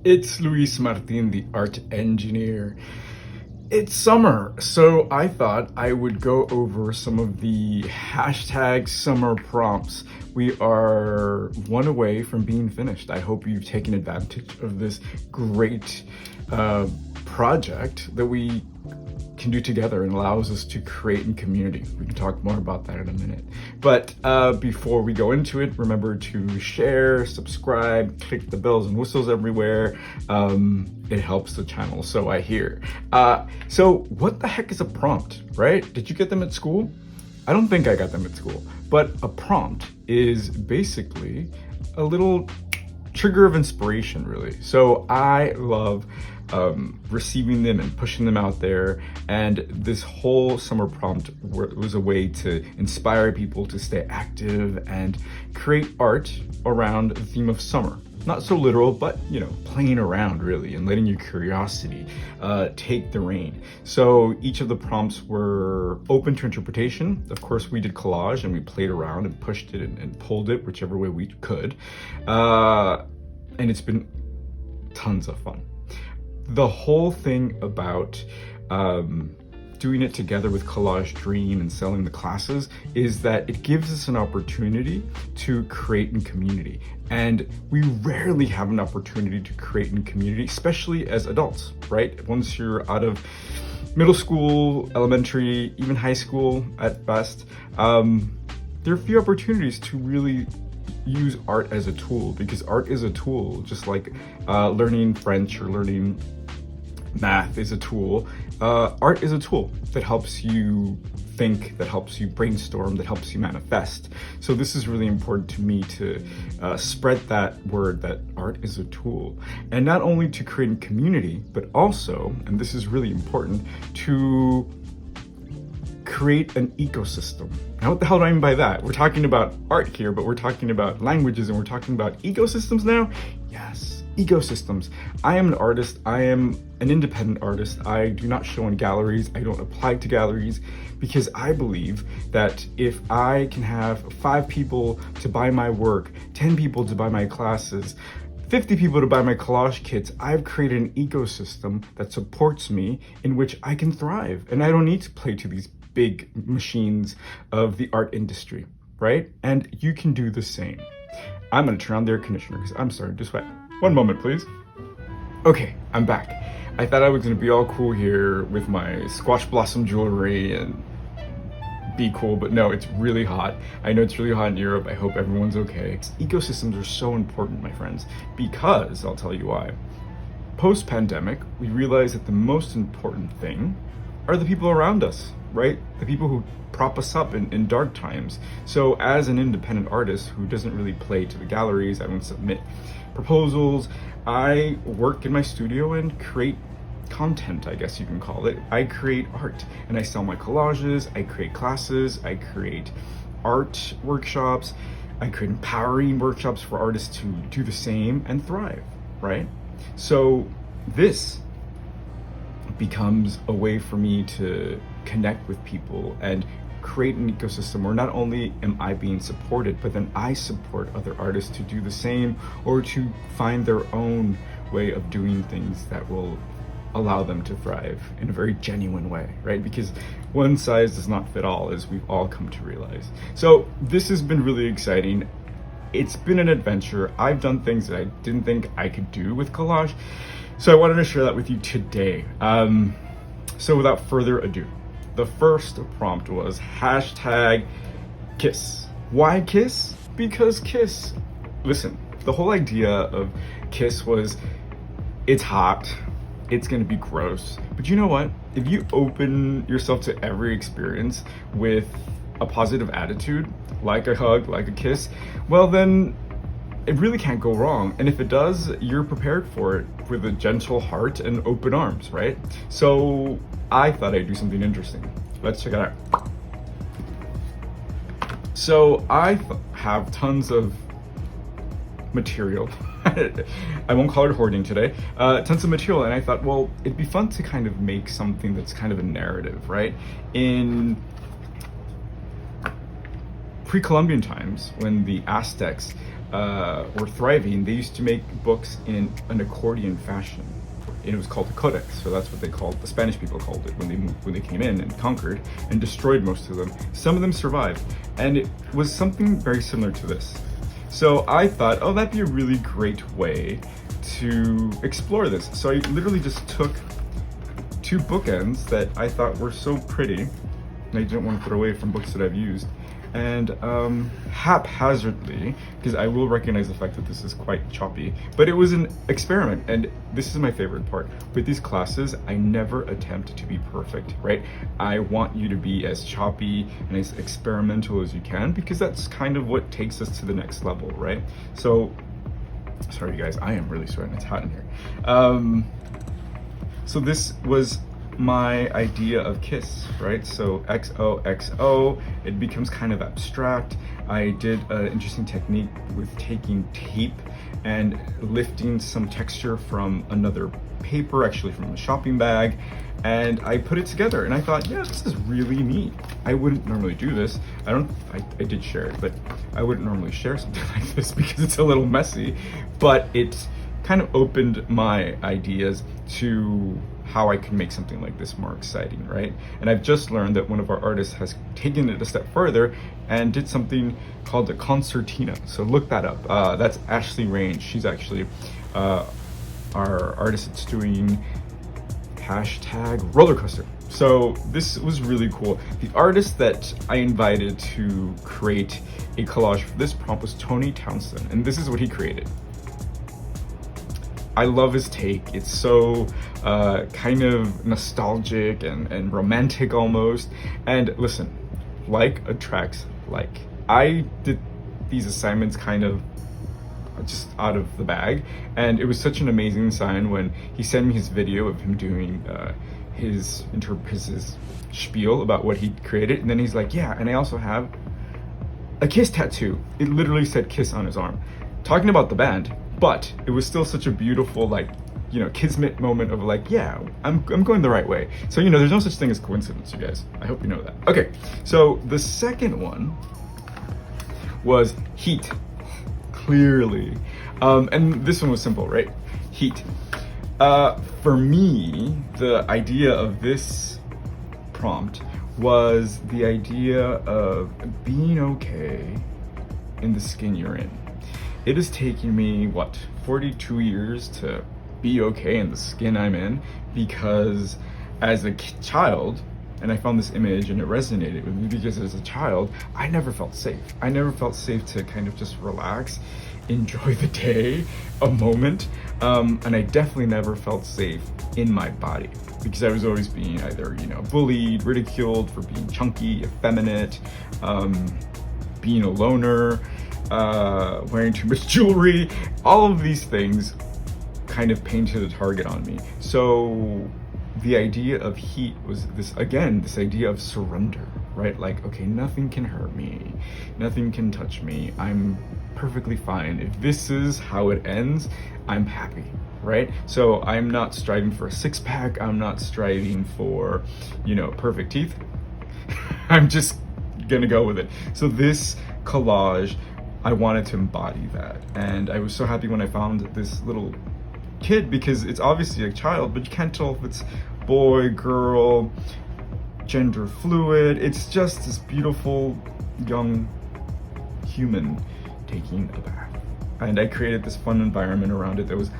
It's Luis Martin, the art engineer. It's summer, so I thought I would go over some of the hashtag summer prompts. We are one away from being finished. I hope you've taken advantage of this great project that we can do together and allows us to create in community. We can talk more about that in a minute. But before we go into it, remember to share, subscribe, click the bells and whistles everywhere. It helps the channel, so I hear. So what the heck is a prompt, right? Did you get them at school? I don't think I got them at school, but a prompt is basically a little trigger of inspiration, really. So I love receiving them and pushing them out there, and this whole summer prompt was a way to inspire people to stay active and create art around the theme of summer. Not so literal, but playing around really and letting your curiosity take the reign. So each of the prompts were open to interpretation. Of course, we did collage and we played around and pushed it and pulled it whichever way we could, and it's been tons of fun. The whole thing about doing it together with Collage Dream and selling the classes is that it gives us an opportunity to create in community. And we rarely have an opportunity to create in community, especially as adults, right? Once you're out of middle school, elementary, even high school at best, there are few opportunities to really use art as a tool, because art is a tool, just like learning French or learning math is a tool. Art is a tool that helps you think, that helps you brainstorm, that helps you manifest. So this is really important to me to spread that word that art is a tool, and not only to create a community, but also, and this is really important, to create an ecosystem. Now, what the hell do I mean by that? We're talking about art here, but we're talking about languages and we're talking about ecosystems now? Yes, ecosystems. I am an artist. I am an independent artist. I do not show in galleries. I don't apply to galleries, because I believe that if I can have 5 people to buy my work, 10 people to buy my classes, 50 people to buy my collage kits, I've created an ecosystem that supports me in which I can thrive. And I don't need to play to these big machines of the art industry, right? And you can do the same. I'm gonna turn on the air conditioner because I'm starting to sweat. One moment, please. Okay, I'm back. I thought I was gonna be all cool here with my squash blossom jewelry and be cool, but no, it's really hot. I know it's really hot in Europe. I hope everyone's okay. Ecosystems are so important, my friends, because I'll tell you why. Post-pandemic, we realized that the most important thing are the people around us, right? The people who prop us up in dark times. So as an independent artist who doesn't really play to the galleries, I don't submit proposals, I work in my studio and create content, I guess you can call it. I create art and I sell my collages, I create classes, I create art workshops, I create empowering workshops for artists to do the same and thrive, right? So this becomes a way for me to connect with people and create an ecosystem where not only am I being supported, but then I support other artists to do the same or to find their own way of doing things that will allow them to thrive in a very genuine way, right? Because one size does not fit all, as we've all come to realize. So this has been really exciting. It's been an adventure. I've done things that I didn't think I could do with collage. So I wanted to share that with you today. So without further ado, the first prompt was hashtag kiss. Why kiss? Because kiss. Listen, the whole idea of kiss was, it's hot, it's gonna be gross. But you know what? If you open yourself to every experience with a positive attitude, like a hug, like a kiss, well then it really can't go wrong. And if it does, you're prepared for it with a gentle heart and open arms, right? So I thought I'd do something interesting. Let's check it out. So I have tons of material. I won't call it hoarding today. Tons of material, and I thought, well, it'd be fun to kind of make something that's kind of a narrative, right? In pre-Columbian times, when the Aztecs were thriving, they used to make books in an accordion fashion. And it was called the Codex, so that's what they called, the Spanish people called it when they came in and conquered and destroyed most of them. Some of them survived, and it was something very similar to this. So I thought, oh, that'd be a really great way to explore this. So I literally just took two bookends that I thought were so pretty, and I didn't want to put away from books that I've used, and haphazardly, because I will recognize the fact that this is quite choppy, but it was an experiment, and this is my favorite part. With these classes, I never attempt to be perfect, right? I want you to be as choppy and as experimental as you can, because that's kind of what takes us to the next level, right? So, sorry you guys, I am really sweating, it's hot in here. So this was my idea of kiss, right? So XOXO, it becomes kind of abstract. I did an interesting technique with taking tape and lifting some texture from another paper, actually from a shopping bag, and I put it together, and I thought, yeah, this is really neat. I wouldn't normally do this. I did share it, but I wouldn't normally share something like this because it's a little messy, but it kind of opened my ideas to how I could make something like this more exciting, right? And I've just learned that one of our artists has taken it a step further and did something called a concertina. So look that up. That's Ashley Range. She's actually our artist that's doing #rollercoaster. So this was really cool. The artist that I invited to create a collage for this prompt was Tony Townsend, and this is what he created. I love his take. It's so kind of nostalgic and romantic almost. And listen, like attracts like. I did these assignments kind of just out of the bag, and it was such an amazing sign when he sent me his video of him doing his spiel about what he created, and then he's like, yeah, and I also have a kiss tattoo. It literally said kiss on his arm. Talking about the band, but it was still such a beautiful, like, you know, kismet moment of like, yeah, I'm going the right way. So, you know, there's no such thing as coincidence, you guys. I hope you know that. Okay, so the second one was heat, clearly. And this one was simple, right? Heat. For me, the idea of this prompt was the idea of being okay in the skin you're in. It has taken me, 42 years to be okay in the skin I'm in, because as a child, and I found this image and it resonated with me because as a child, I never felt safe. I never felt safe to kind of just relax, enjoy the day, a moment, and I definitely never felt safe in my body because I was always being either, you know, bullied, ridiculed for being chunky, effeminate, being a loner, wearing too much jewelry. All of these things kind of painted a target on me. So the idea of heat was this idea of surrender, right? Like, okay, nothing can hurt me, nothing can touch me, I'm perfectly fine. If this is how it ends, I'm happy, right? So I'm not striving for a six-pack, I'm not striving for, you know, perfect teeth. I'm just gonna go with it. So this collage, I wanted to embody that, and I was so happy when I found this little kid, because it's obviously a child, but you can't tell if it's boy, girl, gender fluid. It's just this beautiful young human taking a bath, and I created this fun environment around it that was,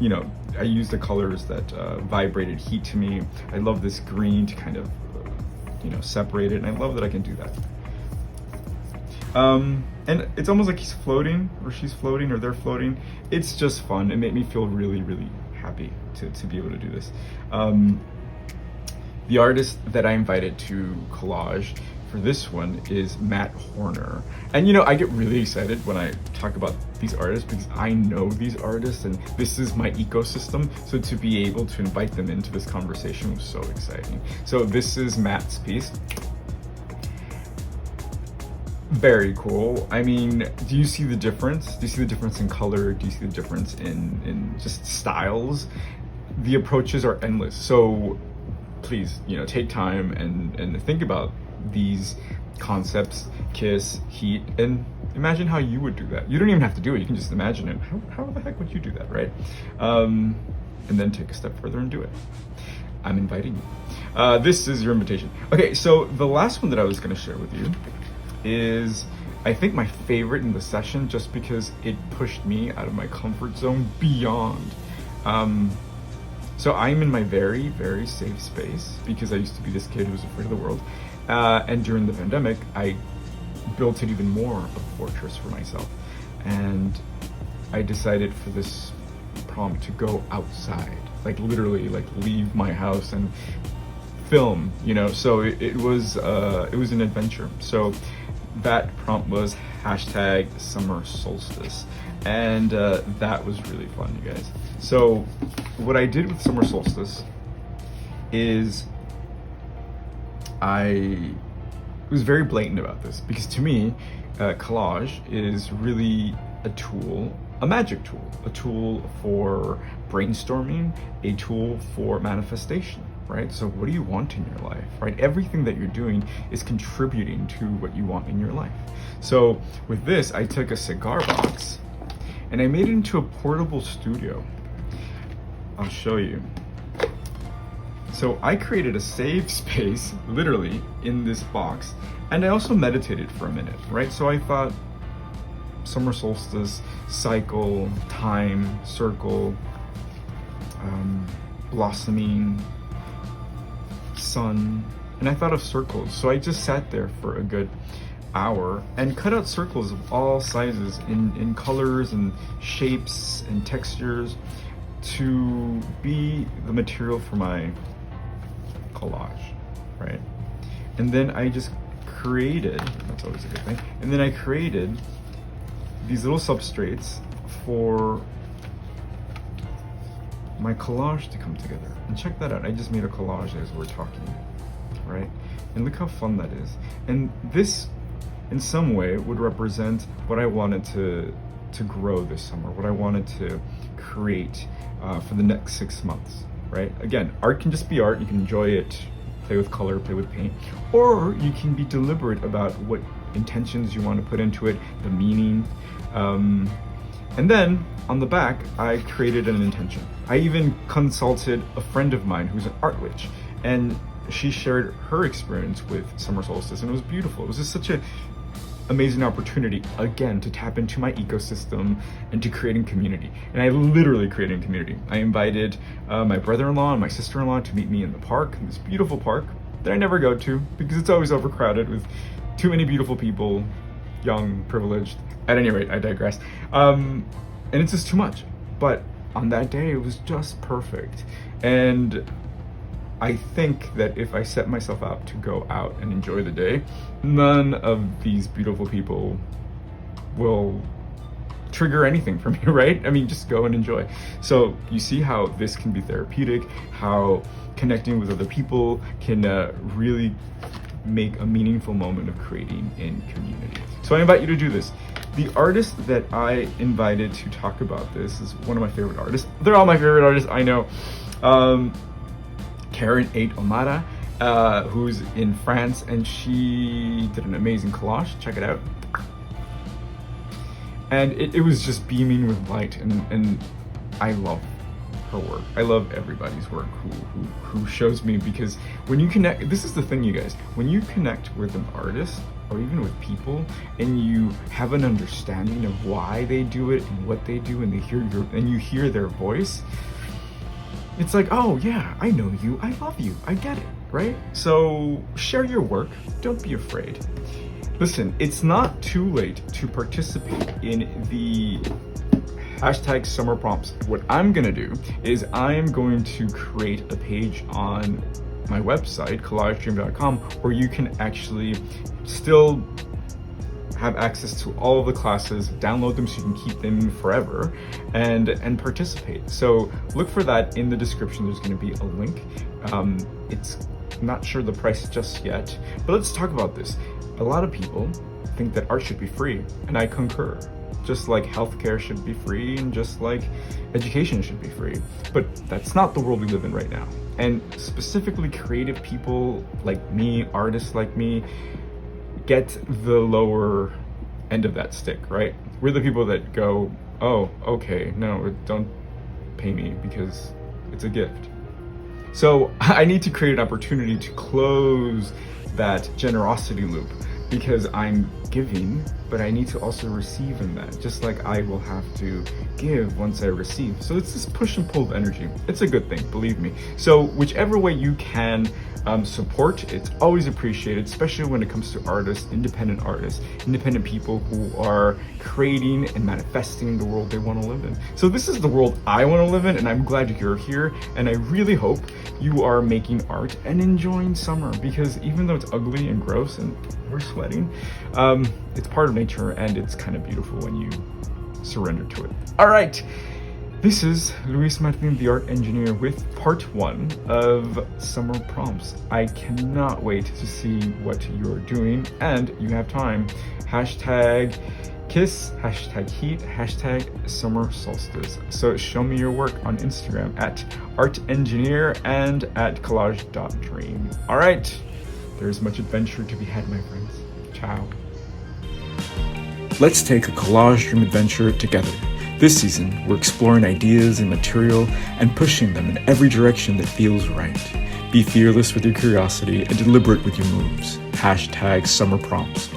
you know, I used the colors that vibrated heat to me. I love this green to kind of you know, separate it, and I love that I can do that. And it's almost like he's floating, or she's floating, or they're floating. It's just fun. It made me feel really, really happy to be able to do this. The artist that I invited to collage for this one is Matt Horner. And you know, I get really excited when I talk about these artists because I know these artists and this is my ecosystem. So to be able to invite them into this conversation was so exciting. So this is Matt's piece. Very cool. I mean, do you see the difference? Do you see the difference in color? Do you see the difference in just styles? The approaches are endless. So please, you know, take time and think about these concepts, kiss, heat, and imagine how you would do that. You don't even have to do it, you can just imagine it. How the heck would you do that, right? And then take a step further and do it. I'm inviting you. This is your invitation. Okay, so the last one that I was gonna share with you is, I think, my favorite in the session, just because it pushed me out of my comfort zone beyond. So I'm in my very, very safe space because I used to be this kid who was afraid of the world. And during the pandemic, I built it even more of a fortress for myself. And I decided for this prompt to go outside, like literally, like leave my house and film, you know. So it was an adventure. So that prompt was hashtag summer solstice. And that was really fun, you guys. So what I did with summer solstice is I was very blatant about this, because to me, collage is really a tool, a magic tool, a tool for brainstorming, a tool for manifestation, right? So what do you want in your life, right? Everything that you're doing is contributing to what you want in your life. So with this, I took a cigar box and I made it into a portable studio. I'll show you. So I created a safe space, literally, in this box, and I also meditated for a minute, right? So I thought summer solstice, cycle, time, circle, blossoming, sun, and I thought of circles. So I just sat there for a good hour and cut out circles of all sizes in colors and shapes and textures to be the material for my collage, right? And then I just created, that's always a good thing, and then I created these little substrates for my collage to come together. And check that out, I just made a collage as we're talking, right? And look how fun that is. And this, in some way, would represent what I wanted to grow this summer, what I wanted to create for the next 6 months, right? Again, art can just be art. You can enjoy it, play with color, play with paint, or you can be deliberate about what intentions you want to put into it, the meaning. And then on the back, I created an intention. I even consulted a friend of mine who's an art witch, and she shared her experience with summer solstice, and it was beautiful. It was just such a amazing opportunity, again, to tap into my ecosystem and to creating community. And I literally created a community. I invited my brother-in-law and my sister-in-law to meet me in the park, in this beautiful park that I never go to because it's always overcrowded with too many beautiful people, young, privileged. At any rate, I digress. And it's just too much. But on that day, it was just perfect. And I think that if I set myself up to go out and enjoy the day, none of these beautiful people will trigger anything for me, right? I mean, just go and enjoy. So you see how this can be therapeutic, how connecting with other people can really make a meaningful moment of creating in community. So I invite you to do this. The artist that I invited to talk about this is one of my favorite artists. They're all my favorite artists, I know. Karen 8 Omara, who's in France, and she did an amazing collage. Check it out. And it was just beaming with light, and I love her work. I love everybody's work who shows me, because when you connect, this is the thing, you guys, when you connect with an artist or even with people and you have an understanding of why they do it and what they do, and you hear their voice, it's like, oh yeah, I know you, I love you, I get it, right? So share your work, don't be afraid. Listen, it's not too late to participate in the hashtag summer prompts. What I'm gonna do is I'm going to create a page on my website, collagedream.com, where you can actually still have access to all of the classes, download them so you can keep them forever, and participate. So look for that in the description. There's going to be a link. It's not sure the price just yet, but let's talk about this. A lot of people think that art should be free, and I concur. Just like healthcare should be free, and just like education should be free. But that's not the world we live in right now. And specifically creative people like me, artists like me, get the lower end of that stick, right? We're the people that go, oh, okay, no, don't pay me because it's a gift. So I need to create an opportunity to close that generosity loop, because I'm giving, but I need to also receive in that, just like I will have to give once I receive. So it's this push and pull of energy. It's a good thing, believe me. So whichever way you can support, it's always appreciated, especially when it comes to artists, independent people who are creating and manifesting the world they want to live in. So this is the world I want to live in, and I'm glad you're here, and I really hope you are making art and enjoying summer, because even though it's ugly and gross and we're sweating, it's part of nature, and it's kind of beautiful when you surrender to it. All right. This is Luis Martin, the art engineer, with part 1 of summer prompts. I cannot wait to see what you're doing, and you have time. Hashtag kiss, hashtag heat, hashtag summer solstice. So show me your work on Instagram at artengineer and at collage.dream. All right, there's much adventure to be had, my friends. Ciao. Let's take a collage dream adventure together. This season, we're exploring ideas and material and pushing them in every direction that feels right. Be fearless with your curiosity and deliberate with your moves. Hashtag summer prompts.